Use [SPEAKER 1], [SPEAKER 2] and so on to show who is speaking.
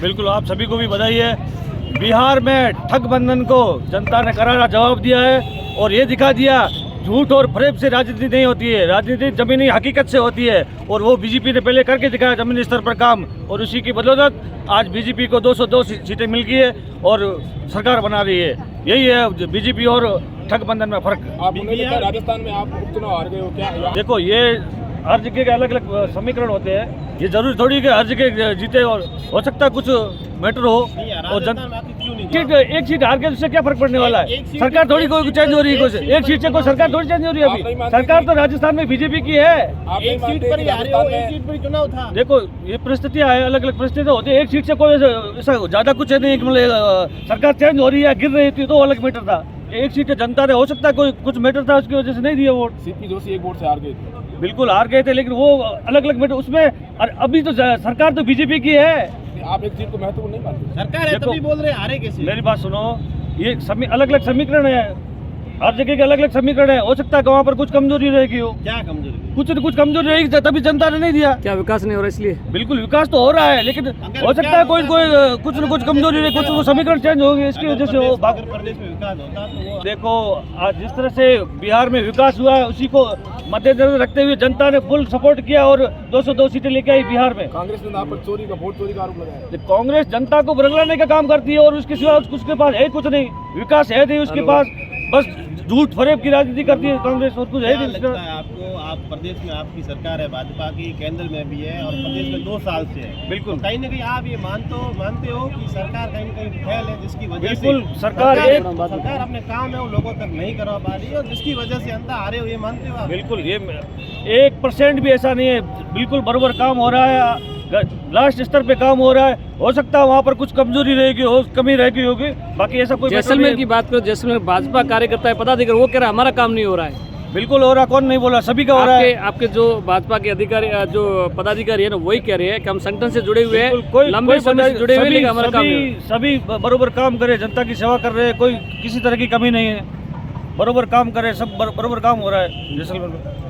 [SPEAKER 1] बिल्कुल, आप सभी को भी बधाई है। बिहार में ठग बंधन को जनता ने करारा जवाब दिया है और ये दिखा दिया झूठ और फरेब से राजनीति नहीं होती है, राजनीति जमीनी हकीकत से होती है। और वो बीजेपी ने पहले करके दिखाया जमीनी स्तर पर काम, और उसी की बदौलत आज बीजेपी को 202 सीटें मिल गई है और सरकार बना रही है। यही है बीजेपी और ठग बंधन में फर्क।
[SPEAKER 2] राजस्थान में आप उपचुनाव हार गए हो क्या?
[SPEAKER 1] देखो, ये हर जगह के अलग अलग समीकरण होते हैं। ये जरूरी थोड़ी कि हर जगह जीते, और हो सकता है कुछ मैटर हो और एक सीट हार के उससे क्या फर्क पड़ने वाला है? सरकार थोड़ी कोई चेंज हो रही है, एक सीट से कोई सरकार थोड़ी चेंज हो रही है। अभी सरकार तो राजस्थान में बीजेपी की है।
[SPEAKER 2] एक सीट पर ही हारे हो, एक सीट पर चुनाव था।
[SPEAKER 1] देखो, ये परिस्थितियां है, अलग अलग परिस्थितियां होती है। एक सीट से कोई ऐसा ज्यादा कुछ नहीं, मतलब सरकार चेंज हो रही है, गिर रही थी तो अलग मैटर था। एक सीट जनता ने, हो सकता है कोई कुछ मैटर था उसकी वजह से नहीं दिया वोट।
[SPEAKER 2] सीपी जोशी एक वोट से हार गए थे।
[SPEAKER 1] बिल्कुल हार गए थे, लेकिन वो अलग अलग मैटर उसमें। अभी तो सरकार तो बीजेपी की है।
[SPEAKER 2] आप एक सीट को महत्वपूर्ण नहीं मानते?
[SPEAKER 3] सरकार है तभी बोल रहे हारे कैसे?
[SPEAKER 1] मेरी बात सुनो, ये अलग अलग समीकरण है, हर जगह के अलग अलग समीकरण है। हो सकता है वहाँ पर कुछ कमजोरी रहेगी हो।
[SPEAKER 3] क्या कमजोरी?
[SPEAKER 1] कुछ न कुछ कमजोरी रहेगी, तभी जनता ने नहीं दिया।
[SPEAKER 4] क्या विकास नहीं हो रहा इसलिए?
[SPEAKER 1] बिल्कुल विकास तो हो रहा है, लेकिन हो सकता है कोई कुछ न कुछ कमजोरी रहे, कुछ वो समीकरण चेंज होंगे, इसकी वजह से हो।
[SPEAKER 3] प्रदेश में विकास होता तो
[SPEAKER 1] देखो, आज जिस तरह से बिहार में विकास हुआ है, उसी को मद्देनजर रखते हुए जनता ने फुल सपोर्ट किया और 202 सीटें लेके आई बिहार में।
[SPEAKER 2] कांग्रेस ने आप पर वोट चोरी का आरोप लगाया।
[SPEAKER 1] कांग्रेस जनता को बरगलाने का काम करती है और उसके सिवा उसके पास है कुछ नहीं, विकास है नहीं उसके पास, बस झूठ फरेब की राजनीति करती है कांग्रेस, और कुछ है नहीं।
[SPEAKER 3] लगता है आपको, आप प्रदेश में आपकी सरकार है भाजपा की, केंद्र में भी है और प्रदेश में 2 साल से है।
[SPEAKER 1] बिल्कुल,
[SPEAKER 3] तो कहीं ना कहीं आप ये मानते हो कि सरकार कहीं न कहीं फेल है, जिसकी वजह
[SPEAKER 1] बिल्कुल
[SPEAKER 3] से
[SPEAKER 1] सरकार
[SPEAKER 3] अपने काम है वो लोगों तक नहीं करवा पा रही है, और जिसकी वजह से अंदर हारे हो, ये मानते हो आप?
[SPEAKER 1] बिल्कुल, ये 1% भी ऐसा नहीं है, बिल्कुल बराबर काम हो रहा है, लास्ट स्तर पे काम हो रहा है। हो सकता है वहाँ पर कुछ कमजोरी रहेगी, हो कमी रहेगी होगी, बाकी ऐसा कोई।
[SPEAKER 4] जैसलमेर की बात करो, जैसलमेर भाजपा कार्यकर्ता है, पदाधिकारी, वो कह रहा है हमारा काम नहीं हो रहा है।
[SPEAKER 1] बिल्कुल हो रहा, कौन नहीं बोला, सभी का हो रहा है।
[SPEAKER 4] आपके जो भाजपा के अधिकारी, जो पदाधिकारी है ना, वही कह रहे हैं कि हम संगठन से जुड़े हुए हैं, लंबे समय से जुड़े हुए, लेकिन हमारा काम नहीं।
[SPEAKER 1] सभी बरोबर काम करे, जनता की सेवा कर रहे हैं, कोई किसी तरह की कमी नहीं है, बरोबर काम करे, सब बरोबर काम हो रहा है जैसलमेर में।